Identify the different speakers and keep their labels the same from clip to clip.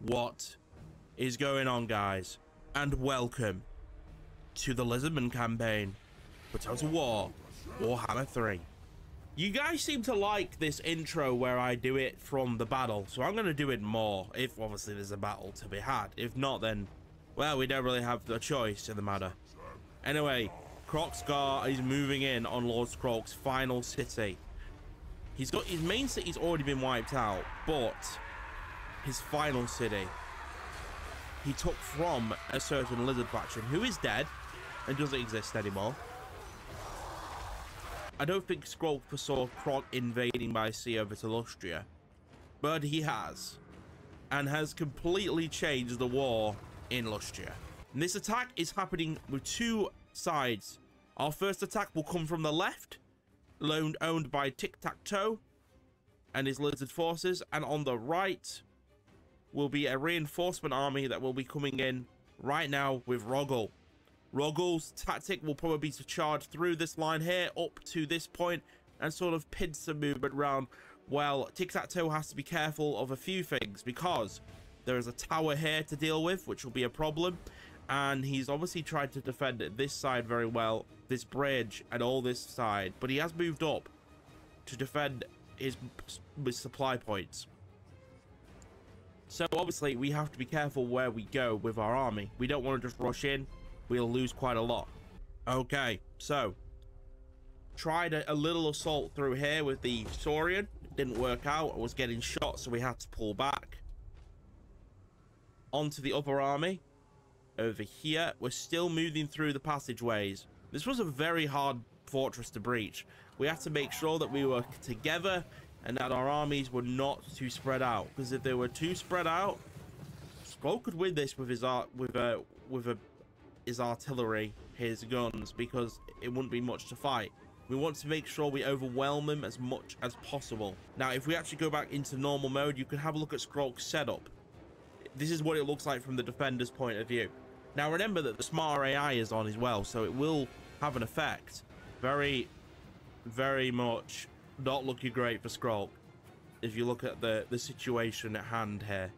Speaker 1: What is going on, guys? And welcome to the Lizardmen campaign for Total War Warhammer 3. You guys seem to like this intro where I do it from the battle, so I'm going to do it more, if obviously there's a battle to be had. If not, then, well, we don't really have a choice in the matter. Anyway, Kroq-Gar is moving in on Lord Skroak's final city. He's got his main city's already been wiped out, but his final city he took from a certain lizard faction who is dead and doesn't exist anymore. I don't think Skroak foresaw Kroq invading by sea over to Lustria, but he has, and has completely changed the war in Lustria. And this attack is happening with two sides. Our first attack will come from the left, owned by Tic-Tac-Toe and his lizard forces, and on the right will be a reinforcement army that will be coming in right now with Roggle. Roggle's tactic will probably be to charge through this line here up to this point and sort of pin some movement around. Well, Tic-Tac-Toe has to be careful of a few things because there is a tower here to deal with, which will be a problem. And he's obviously tried to defend this side very well, this bridge and all this side, but he has moved up to defend his supply points. So obviously we have to be careful where we go with our army. We don't want to just rush in. We'll lose quite a lot. Okay, so tried a little assault through here with the Saurian. It didn't work out. I was getting shot, so we had to pull back. Onto the other army. Over here, we're still moving through the passageways. This was a very hard fortress to breach. We had to make sure that we were together and that our armies were not too spread out, because if they were too spread out, Skroak could win this with his artillery, his guns, because it wouldn't be much to fight. We want to make sure we overwhelm him as much as possible. Now, if we actually go back into normal mode, you can have a look at Skroak's setup. This is what it looks like from the defender's point of view. Now, remember that the smarter AI is on as well, so it will have an effect. Very, very much not looking great for Skroak. If you look at the situation at hand here,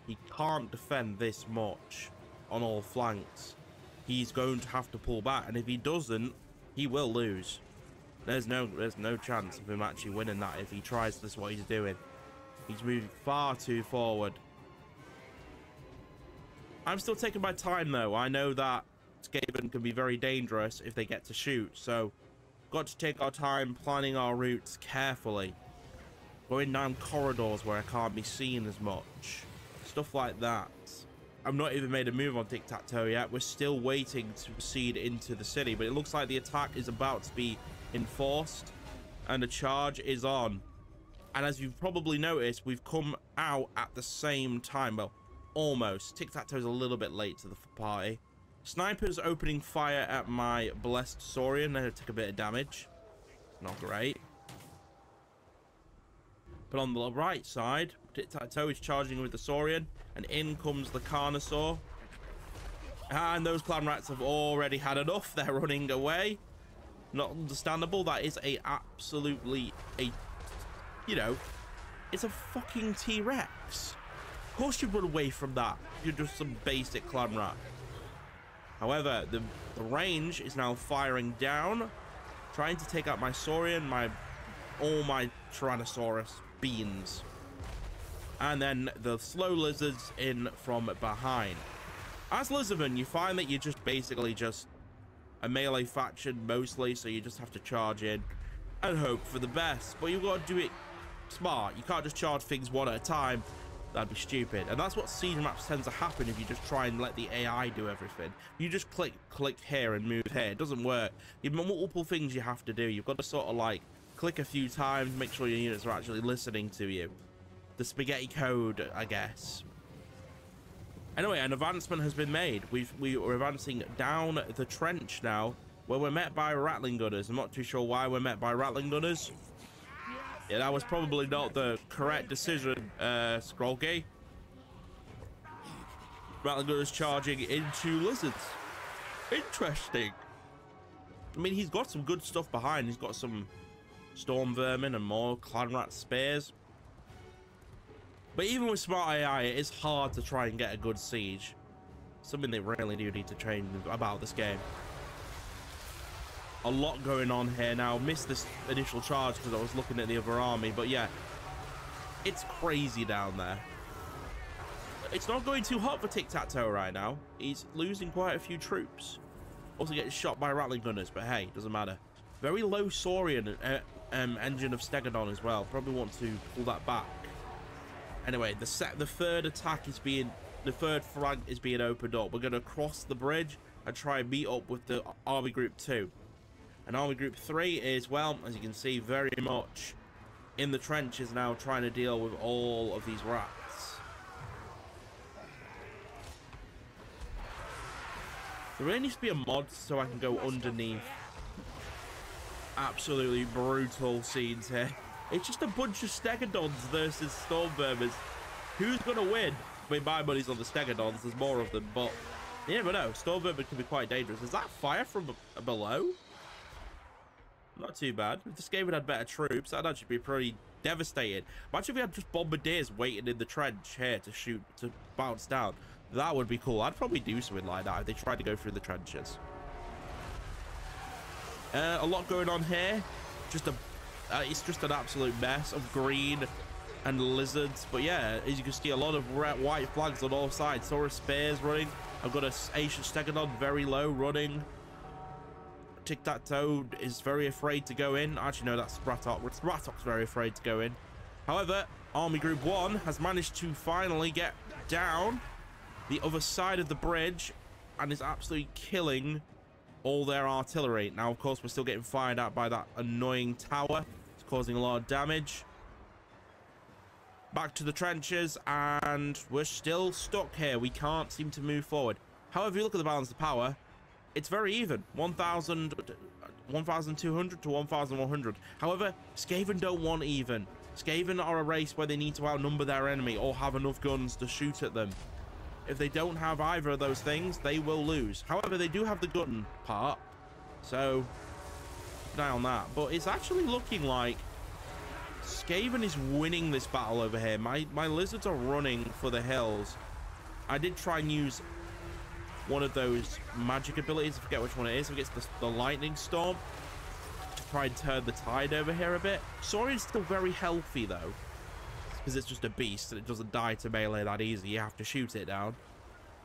Speaker 1: he can't defend this much on all flanks. He's going to have to pull back, and if he doesn't, he will lose. There's no chance of him actually winning that if he tries this what he's doing. He's moving far too forward. I'm still taking my time though. I know that Skaven can be very dangerous if they get to shoot, so got to take our time planning our routes carefully. Going down corridors where I can't be seen as much. Stuff like that. I've not even made a move on Tic-Tac-Toe yet. We're still waiting to proceed into the city, but it looks like the attack is about to be enforced and a charge is on. And as you've probably noticed, we've come out at the same time. Well, almost. Tic-Tac-Toe's a little bit late to the party. Snipers opening fire at my blessed Saurian. They took a bit of damage. Not great. But on the right side, Tic-Tac-Toe is charging with the Saurian, and in comes the Carnosaur. And those clan rats have already had enough. They're running away. Not understandable. That is absolutely you know, it's a fucking T-Rex. Of course you'd run away from that. You're just some basic clan rat. However, the range is now firing down, trying to take out my Saurian, all my Tyrannosaurus beans. And then the slow lizards in from behind. As Lizardmen, you find that you're just basically just a melee faction mostly, so you just have to charge in and hope for the best. But you've got to do it smart. You can't just charge things one at a time. That'd be stupid. And that's what siege maps tend to happen if you just try and let the AI do everything. You just click here and move here. It doesn't work. You've multiple things you have to do. You've got to sort of like click a few times, make sure your units are actually listening to you. The spaghetti code, I guess. Anyway, an advancement has been made. We are advancing down the trench now, where we're met by rattling gunners. I'm not too sure why we're met by rattling gunners. Yeah, that was probably not the correct decision, Skroak. Rattling gunners charging into lizards. Interesting. I mean, he's got some good stuff behind. He's got some storm vermin and more clan rat spears. But even with smart AI, it is hard to try and get a good siege. Something they really do need to change about this game. A lot going on here now. Missed this initial charge because I was looking at the other army, but yeah, it's crazy down there. It's not going too hot for Tic-Tac-Toe right now. He's losing quite a few troops. Also getting shot by Rattling Gunners, but hey, doesn't matter. Very low Saurian engine of Stegodon as well. Probably want to pull that back. Anyway, the third attack is being, the third flank is being opened up. We're going to cross the bridge and try and meet up with the Army Group 2. And Army Group 3 is, well, as you can see, very much in the trenches now, trying to deal with all of these rats. There really needs to be a mod so I can go underneath. Absolutely brutal scenes here. It's just a bunch of Stegodons versus Stormvermers. Who's going to win? I mean, my money's on the Stegodons. There's more of them, but you never know. Stormvermin can be quite dangerous. Is that fire from below? Not too bad. If this game had better troops, that'd actually be pretty devastating. Imagine if we had just bombardiers waiting in the trench here to shoot, to bounce down. That would be cool. I'd probably do something like that if they tried to go through the trenches. A lot going on here. It's just an absolute mess of green and lizards. But yeah, as you can see, a lot of white flags on all sides. Saurus Spears running. I've got an Ancient Stegodon very low running. Tic-Tac-Toe is very afraid to go in. Actually, no, that's Spratok. Spratok's very afraid to go in. However, Army Group 1 has managed to finally get down the other side of the bridge and is absolutely killing all their artillery. Now, of course, we're still getting fired at by that annoying tower. It's causing a lot of damage. Back to the trenches, and we're still stuck here. We can't seem to move forward. However, if you look at the balance of power, it's very even. 1,200 to 1,100. However, Skaven don't want even. Skaven are a race where they need to outnumber their enemy or have enough guns to shoot at them. If they don't have either of those things, they will lose. However, they do have the gun part, so keep an eye on that. But it's actually looking like Skaven is winning this battle over here. My lizards are running for the hills. I did try and use one of those magic abilities. I forget which one it is. It gets the lightning storm to try and turn the tide over here a bit. Saurian's still very healthy though, because it's just a beast and it doesn't die to melee that easy. You have to shoot it down.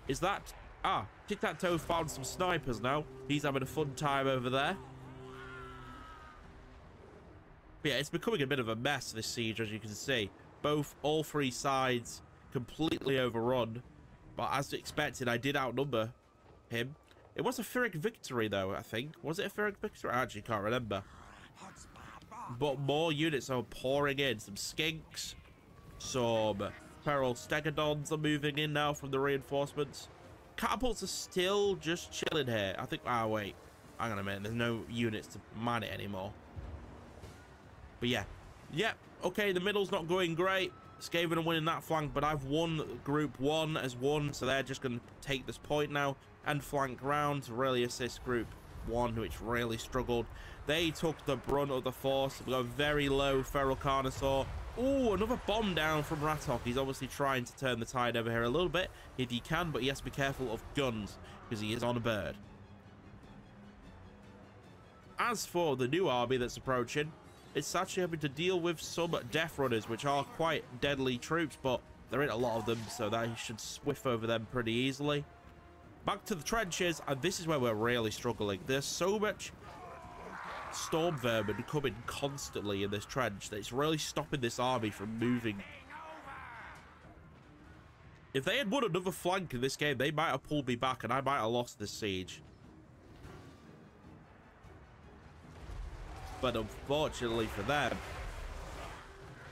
Speaker 1: Is that... Ah, Tic-Tac-Toe found some snipers now. He's having a fun time over there. But yeah, it's becoming a bit of a mess, this siege, as you can see. All three sides completely overrun. But as expected, I did outnumber him. It was a Pyrrhic victory, though, I think. Was it a Pyrrhic victory? I actually can't remember. But more units are pouring in. Some skinks. Some feral Stegodons are moving in now from the reinforcements. Catapults are still just chilling here. I think... Ah, wait. Hang on a minute. There's no units to man it anymore. But yeah. Yep. Okay, the middle's not going great. Skaven are winning that flank, but I've won Group 1 as one, so they're just going to take this point now and flank round to really assist Group 1, which really struggled. They took the brunt of the force. We've got a very low Feral Carnosaur. Oh, another bomb down from Ratok. He's obviously trying to turn the tide over here a little bit, if he can, but he has to be careful of guns, because he is on a bird. As for the new army that's approaching, it's actually having to deal with some Death Runners, which are quite deadly troops, but there ain't a lot of them, so they should swift over them pretty easily. Back to the trenches, and this is where we're really struggling. There's so much storm vermin coming constantly in this trench that it's really stopping this army from moving. If they had won another flank in this game, they might have pulled me back, and I might have lost this siege. But unfortunately for them,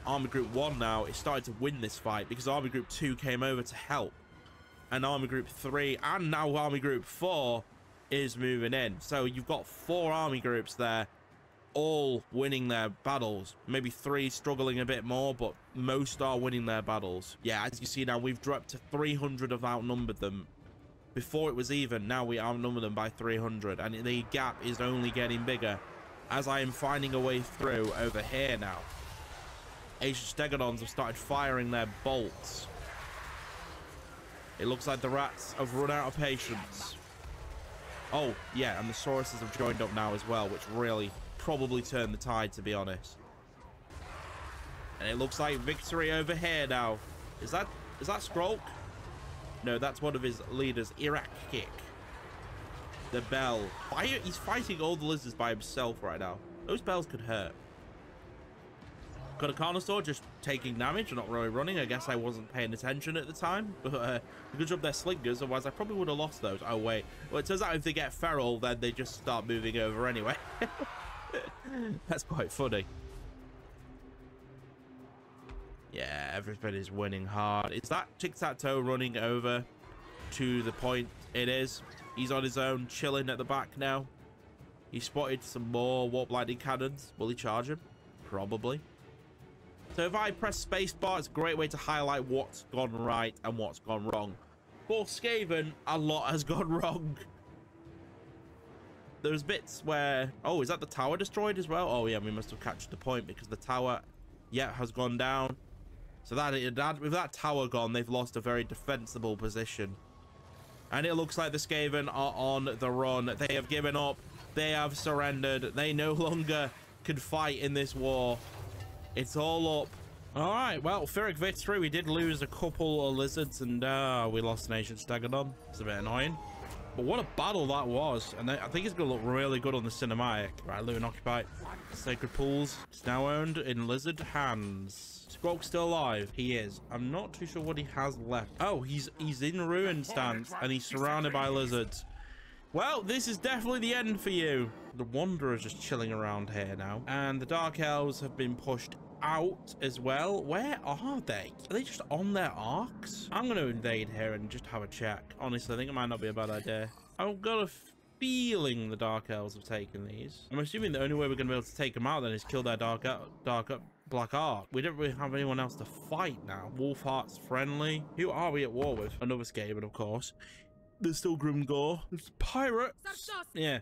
Speaker 1: Army Group 1 now is starting to win this fight because Army Group 2 came over to help. And Army Group 3 and now Army Group 4 is moving in. So you've got 4 army groups there, all winning their battles. Maybe 3 struggling a bit more, but most are winning their battles. Yeah, as you see now, we've dropped to 300 have outnumbered them. Before it was even, now we outnumber them by 300. And the gap is only getting bigger as I am finding a way through over here now. Ancient Stegodons have started firing their bolts. It looks like the rats have run out of patience. Oh, yeah, and the Sauruses have joined up now as well, which really probably turned the tide, to be honest. And it looks like victory over here now. Is that Kroq? No, that's one of his leaders, Irakik. The bell. He's fighting all the lizards by himself right now. Those bells could hurt. Got a Carnosaur just taking damage, not really running. I guess I wasn't paying attention at the time. But good job they're slingers, otherwise I probably would have lost those. Oh, wait. Well, it turns out if they get feral, then they just start moving over anyway. That's quite funny. Yeah, everybody's winning hard. Is that Tic-Tac-Toe running over to the point? It is. He's on his own, chilling at the back now. He spotted some more warp lightning cannons. Will he charge him? Probably. So if I press spacebar, it's a great way to highlight what's gone right and what's gone wrong. For Skaven, a lot has gone wrong. There's bits where... Oh, is that the tower destroyed as well? Oh, yeah, we must have captured the point because the tower, yeah, has gone down. So with that tower gone, they've lost a very defensible position. And it looks like the Skaven are on the run. They have given up. They have surrendered. They no longer can fight in this war. It's all up. All right, well, Pyrrhic victory. We did lose a couple of lizards, and we lost an ancient Stegodon. It's a bit annoying. But what a battle that was. And I think it's going to look really good on the cinematic. Right, Lumen Occupy. Sacred Pools. It's now owned in lizard hands. Is Kroq still alive? He is. I'm not too sure what he has left. Oh, he's in ruin stance, and he's surrounded by lizards. Well, this is definitely the end for you. The Wanderer's just chilling around here now. And the Dark Elves have been pushed out as well. Where are they? Are they just on their arcs? I'm going to invade here and just have a check. Honestly, I think it might not be a bad idea. I've got a feeling the Dark Elves have taken these. I'm assuming the only way we're going to be able to take them out then is kill their Black Ark. We don't really have anyone else to fight now. Wolfheart's friendly. Who are we at war with? Another Skaven, of course. There's still Grimgor. There's pirates. Yeah.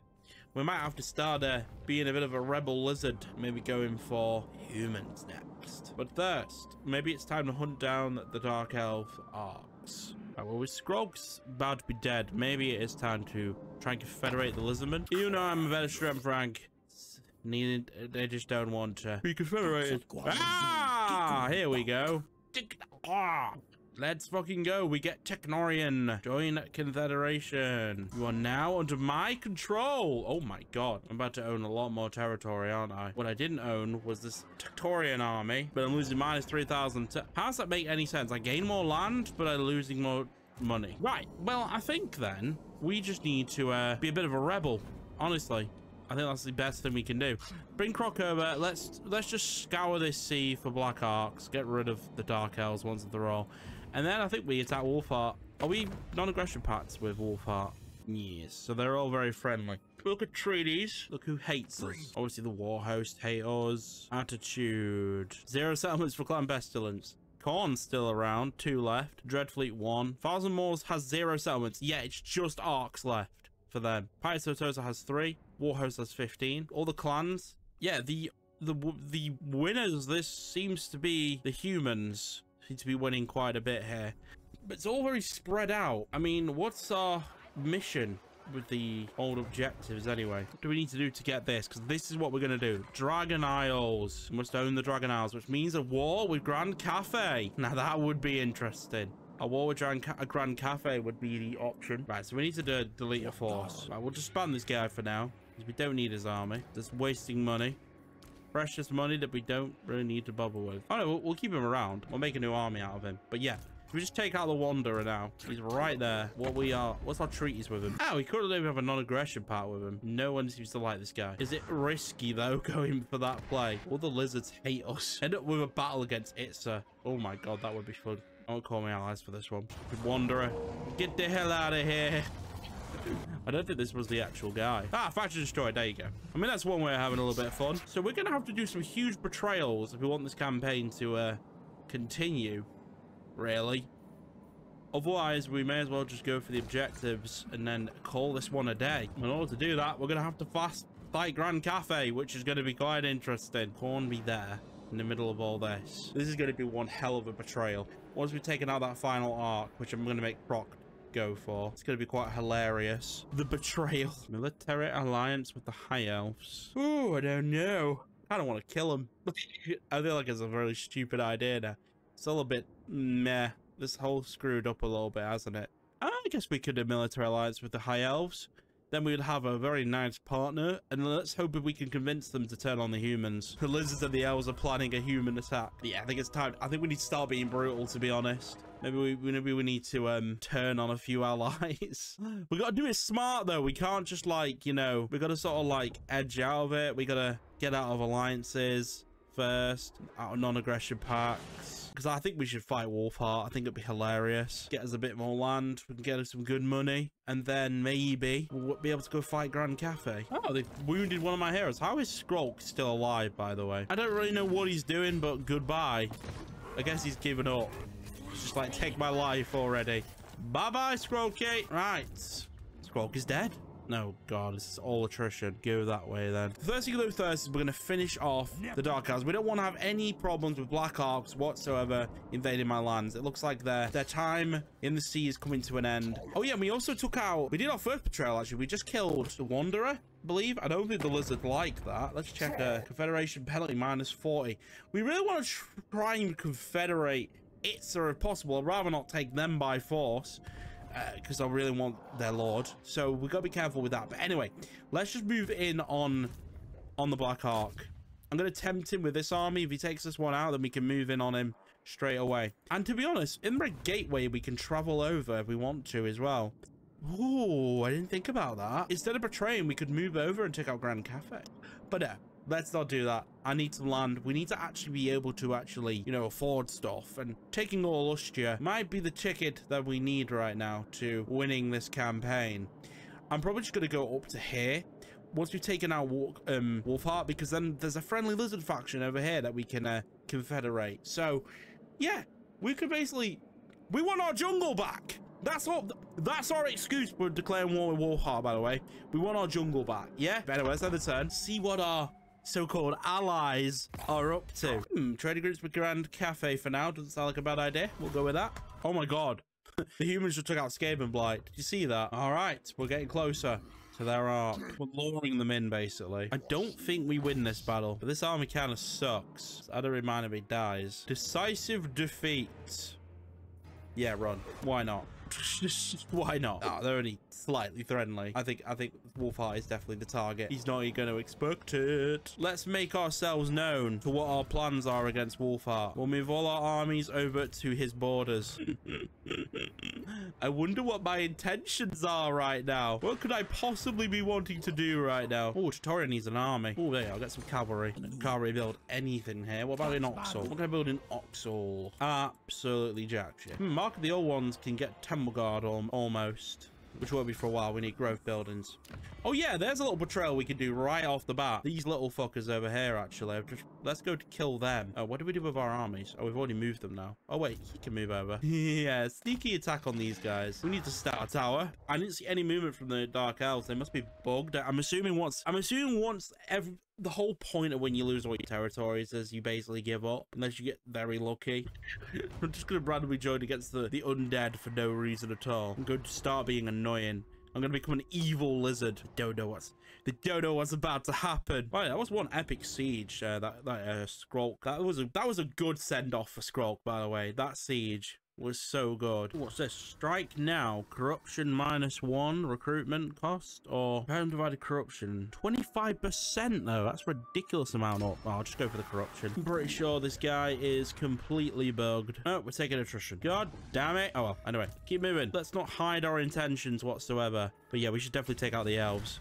Speaker 1: We might have to start being a bit of a rebel lizard. Maybe going for humans next. But first, maybe it's time to hunt down the Dark Elf arcs. Right, well, with Kroq's about to be dead, maybe it is time to try and confederate the Lizardmen. You know I'm a better strength rank. They just don't want to be confederated. Ah! Here we go. Let's fucking go. We get Technorian. Join Confederation. You are now under my control. Oh my god. I'm about to own a lot more territory, aren't I? What I didn't own was this Technorian army, but I'm losing minus 3,000. How does that make any sense? I gain more land, but I'm losing more money. Right. Well, I think then we just need to be a bit of a rebel. Honestly. I think that's the best thing we can do. Bring Kroq over. Let's just scour this sea for Black Arcs. Get rid of the Dark Elves once and for all. And then I think we attack Wolfheart. Are we non-aggression pacts with Wolfheart? Yes. So they're all very friendly. Look at treaties. Look who hates us. Obviously the war host hate us. Attitude. 0 settlements for Clan Pestilence. Khorne's still around. 2 left. Dreadfleet 1. Thousand Moors has 0 settlements. Yeah, it's just arcs left for them. Pirates of Tosa has 3. Warhost has 15. All the clans. Yeah, the winners, this seems to be the humans. Seem to be winning quite a bit here. But it's all very spread out. I mean, what's our mission with the old objectives anyway? What do we need to do to get this? Because this is what we're going to do. Dragon Isles. We must own the Dragon Isles, which means a war with Grand Cafe. Now that would be interesting. A war with Grand Cafe would be the option. Right, so we need to delete a force. Right, we'll just spam this guy for now, because we don't need his army. Just wasting money. Precious money that we don't really need to bother with. Oh no, we'll keep him around. We'll make a new army out of him. But yeah, if we just take out the Wanderer now. He's right there. What's our treaties with him? Oh, we couldn't even have a non-aggression part with him. No one seems to like this guy. Is it risky though, going for that play? All the lizards hate us. End up with a battle against Itza. Oh my god, that would be fun. I won't call my allies for this one. Wanderer, get the hell out of here. I don't think this was the actual guy. Ah, Faction Destroyed. There you go. I mean, that's one way of having a little bit of fun. So we're going to have to do some huge betrayals if we want this campaign to continue, really. Otherwise, we may as well just go for the objectives and then call this one a day. In order to do that, we're going to have to fast fight Grand Cafe, which is going to be quite interesting. Khorne be there. in the middle of all this. This is going to be one hell of a betrayal. Once we've taken out that final arc, which I'm going to make Kroq go for, it's going to be quite hilarious. The betrayal. Military alliance with the High Elves. Ooh, I don't know. I don't want to kill them. I feel like it's a very stupid idea now. It's all a bit meh. This whole screwed up a little bit, hasn't it? I guess we could do military alliance with the High Elves. Then we would have a very nice partner, and let's hope if we can convince them to turn on the humans. The lizards and the elves are planning a human attack. Yeah, I think it's time. I think we need to start being brutal, to be honest. Maybe we need to turn on a few allies. We got to do it smart though. We can't just like, you know, we got to sort of like edge out of it. We got to get out of alliances first, out of non-aggression pacts. Because I think we should fight Wolfheart. I think it'd be hilarious. Get us a bit more land. We can get us some good money. And then maybe we'll be able to go fight Grand Cafe. Oh, they wounded one of my heroes. How is Kroq still alive, by the way? I don't really know what he's doing, but goodbye. I guess he's given up. It's just like, take my life already. Bye-bye, Kroq. Right. Kroq is dead. No, God, this is all attrition. Go that way, then. First thing first is we're going to finish off the Dark Elves. We don't want to have any problems with Black Arcs whatsoever invading my lands. It looks like their time in the sea is coming to an end. Oh, yeah, we also took out... We did our first betrayal, actually. We just killed the Wanderer, I believe. I don't think the Lizard like that. Let's check Confederation penalty -40. We really want to try and confederate Itza if possible. I'd rather not take them by force. Because I really want their lord, so we've got to be careful with that. But anyway, let's just move in on the Black Arc. I'm going to tempt him with this army. If he takes this one out, then we can move in on him straight away. And to be honest, in the gateway we can travel over if we want to as well. Ooh, I didn't think about that. Instead of betraying, we could move over and take out Grand Cafe. But let's not do that. I need some land. We need to actually be able to actually, you know, afford stuff. And taking all lustria might be the ticket that we need right now to winning this campaign. I'm probably just going to go up to here. Once we've taken out Wolfheart, because then there's a friendly lizard faction over here that we can confederate. So, yeah, we could basically... We want our jungle back. That's our excuse for declaring war with Wolfheart, by the way. We want our jungle back. Yeah? Anyway, let's have the turn. See what our so-called allies are up to. Trading groups with Grand Cafe for now. Doesn't sound like a bad idea. We'll go with that. Oh my God. The humans just took out Skaven Blight. Did you see that? All right. We're getting closer to their arc. We're luring them in, basically. I don't think we win this battle, but this army kind of sucks. I don't remind him he dies. Decisive defeat. Yeah, run. Why not? Why not? Oh, they're only slightly friendly. I think Wolfheart is definitely the target. He's not even going to expect it. Let's make ourselves known to what our plans are against Wolfheart. We'll move all our armies over to his borders. I wonder what my intentions are right now. What could I possibly be wanting to do right now? Oh, Tutorial needs an army. Oh, there you go. I'll get some cavalry. Can't really build anything here. What about in Oxal? What can I build in Oxal? Absolutely jack shit. Mark of the old ones can get Temple Guard almost, which won't be for a while. We need growth buildings. Oh yeah, there's a little betrayal we can do right off the bat. These little fuckers over here, actually. Let's go to kill them. Oh, what do we do with our armies? Oh, we've already moved them now. Oh wait, he can move over. Yeah, sneaky attack on these guys. We need to start a tower. I didn't see any movement from the Dark Elves. They must be bugged. I'm assuming once the whole point of when you lose all your territories is you basically give up, unless you get very lucky. I'm just going to randomly join against the undead for no reason at all. I'm going to start being annoying. I'm going to become an evil lizard. Don't know what's about to happen. Right, that was one epic siege. That Kroq. That was a good send off for Kroq, by the way. That siege was so good. What's this? Strike now. Corruption -1. Recruitment cost or pound divided corruption. 25% though. That's a ridiculous amount up. Oh, I'll just go for the corruption. I'm pretty sure this guy is completely bugged. Oh, we're taking attrition. God damn it. Oh well. Anyway, keep moving. Let's not hide our intentions whatsoever. But yeah, we should definitely take out the elves.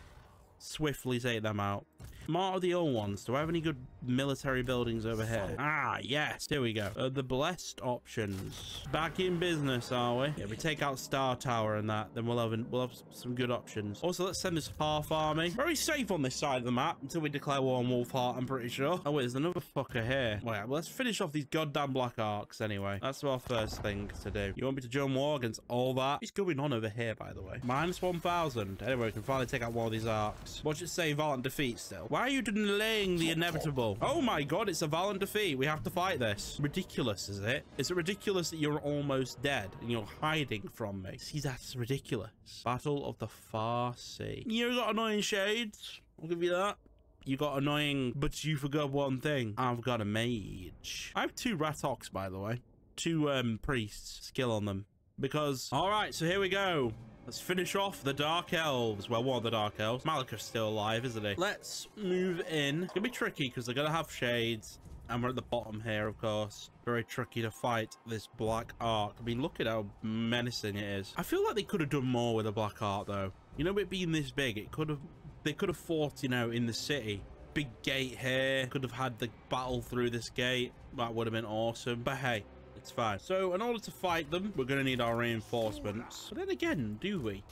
Speaker 1: Swiftly take them out. Smart of the old ones. Do I have any good military buildings over here? Ah, yes. Here we go. The blessed options. Back in business, are we? Yeah, we take out Star Tower and that. Then we'll have some good options. Also, let's send this half army. Very safe on this side of the map until we declare war on Wolfheart, I'm pretty sure. Oh, wait, there's another fucker here. Well, let's finish off these goddamn Black Arcs anyway. That's our first thing to do. You want me to join war against all that? What's going on over here, by the way? -1,000. Anyway, we can finally take out one of these arcs. What's it say? Violent defeat still. Why are you delaying the inevitable? Oh my god, it's a violent defeat. We have to fight this. Ridiculous, is it? Is it ridiculous that you're almost dead and you're hiding from me? See, that's ridiculous. Battle of the Far Sea. You got annoying shades. I'll give you that. You got annoying, but you forgot one thing. I've got a mage. I have 2 Ratox, by the way. 2 priests. Skill on them. Because, all right, so here we go. Let's finish off the Dark Elves. Well, one of the Dark Elves. Malika's still alive, isn't he? Let's move in. It's gonna be tricky because they're gonna have shades. And we're at the bottom here, of course. Very tricky to fight this Black Ark. I mean, look at how menacing it is. I feel like they could have done more with the Black Ark, though. You know, it being this big, it could have... They could have fought, you know, in the city. Big gate here. Could have had the battle through this gate. That would have been awesome. But hey, it's fine. So in order to fight them, we're going to need our reinforcements. But then again, do we?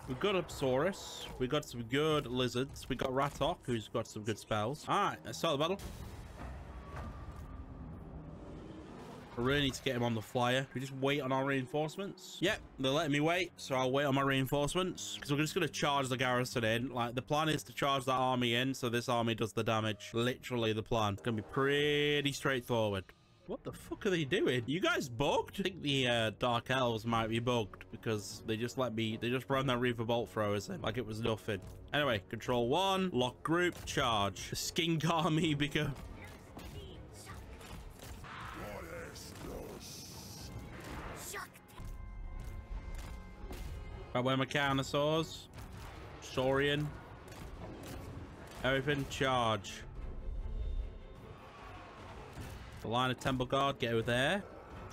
Speaker 1: We've got Apsaurus. We've got some good lizards. We got Ratok, who's got some good spells. All right, let's start the battle. I really need to get him on the flyer. We just wait on our reinforcements. Yep, they're letting me wait, so I'll wait on my reinforcements because we're just going to charge the garrison in. Like, the plan is to charge that army in so this army does the damage. Literally the plan. It's going to be pretty straightforward. What the fuck are they doing? You guys bugged? I think the Dark Elves might be bugged because they just run their Reaver Bolt throwers in like it was nothing. Anyway, control 1, lock group, charge. The skink army become... Right, where my Carnosaurs, Saurian, everything, charge. The line of Temple Guard, get over there.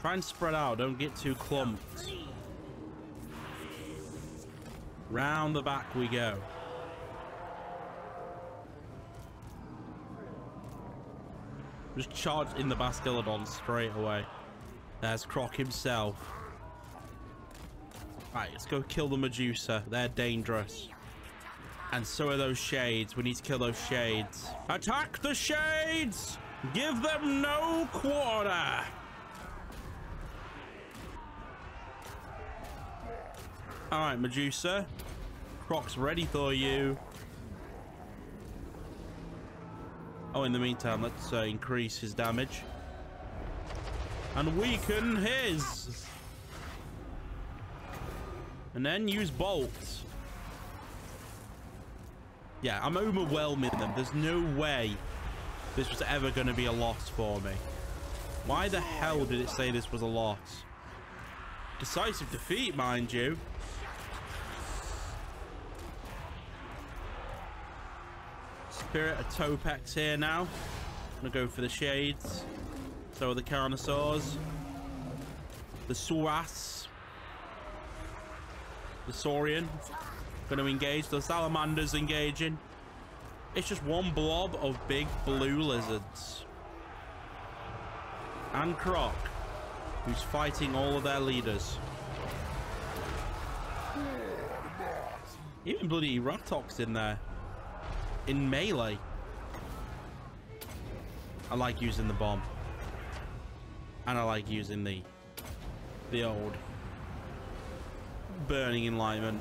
Speaker 1: Try and spread out, don't get too clumped. Round the back we go. Just charge in the Bastiladon straight away. There's Kroq himself. Right, let's go kill the Medusa. They're dangerous. And so are those shades. We need to kill those shades. Attack the shades! Give them no quarter! Alright, Medusa. Kroq's ready for you. Oh, in the meantime, let's increase his damage. And weaken his. And then use bolts. Yeah, I'm overwhelming them. There's no way this was ever going to be a loss for me. Why the hell did it say this was a loss? Decisive defeat, mind you. Spirit of Topex here now. I'm going to go for the shades. So are the Carnosaurs. The Suras. The Saurian going to engage. The Salamanders engaging. It's just one blob of big blue lizards. And Kroq, who's fighting all of their leaders. Even bloody Ratok's in there. In melee. I like using the bomb. And I like using the old burning enlightenment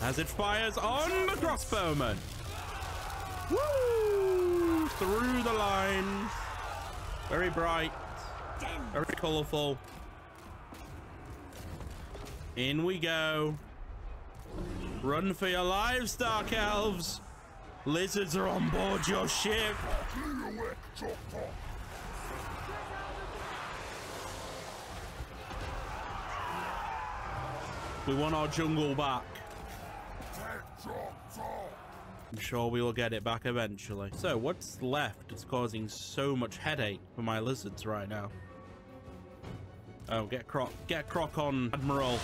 Speaker 1: as it fires on the crossbowman. Woo! Through the lines. Very bright. Very colorful. In we go. Run for your lives, Dark Elves. Lizards are on board your ship. We want our jungle back. I'm sure we will get it back eventually. So what's left is causing so much headache for my lizards right now. Oh, get Kroq on, Admiral.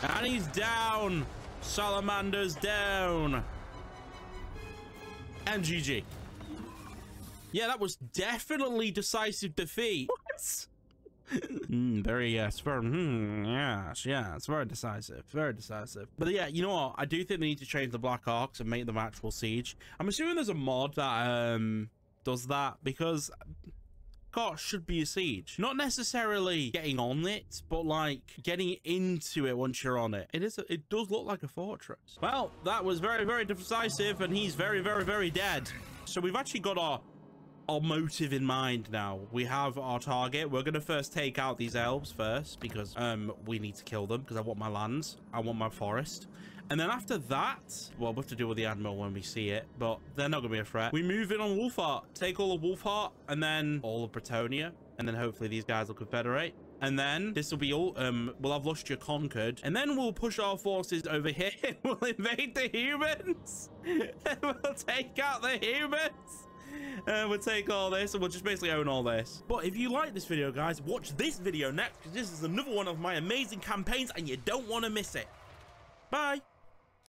Speaker 1: And he's down. Salamander's down. And GG. Yeah, that was definitely decisive defeat. What? Very yes, yeah, it's very decisive, very decisive. But yeah, you know what? I do think they need to change the Black Arcs and make them actual siege. I'm assuming there's a mod that does that because Kroq-Gar should be a siege. Not necessarily getting on it, but like getting into it once you're on it. It does look like a fortress. Well, that was very, very decisive, and he's very, very, very dead. So we've actually got our motive in mind now. We have our target. We're gonna first take out these elves first because we need to kill them because I want my lands. I want my forest. And then after that, well, we'll have to deal with the admiral when we see it, but they're not gonna be a threat. We move in on Wolfheart, take all of Wolfheart, and then all of Bretonnia, and then hopefully these guys will confederate. And then this will be all, we'll have Lustria conquered, and then we'll push our forces over here. We'll invade the humans. We'll take out the humans. We'll take all this and we'll just basically own all this. But if you like this video, guys, watch this video next because this is another one of my amazing campaigns and you don't want to miss it. Bye.